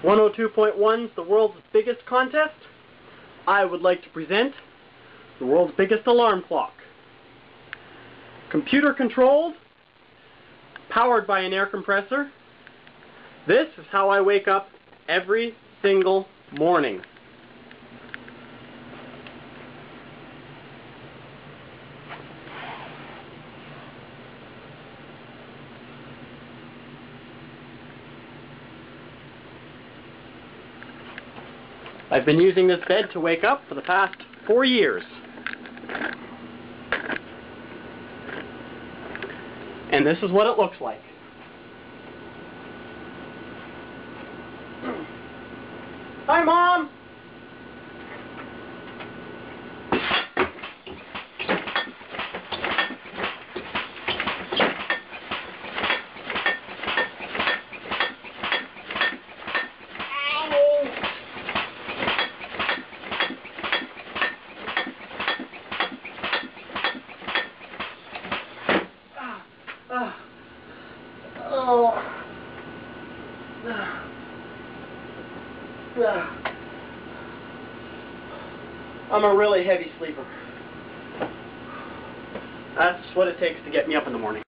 102.1's the world's biggest contest. I would like to present the world's biggest alarm clock. Computer controlled, powered by an air compressor. This is how I wake up every single morning. I've been using this bed to wake up for the past 4 years. And this is what it looks like. Hi, Mom! I'm a really heavy sleeper. That's what it takes to get me up in the morning.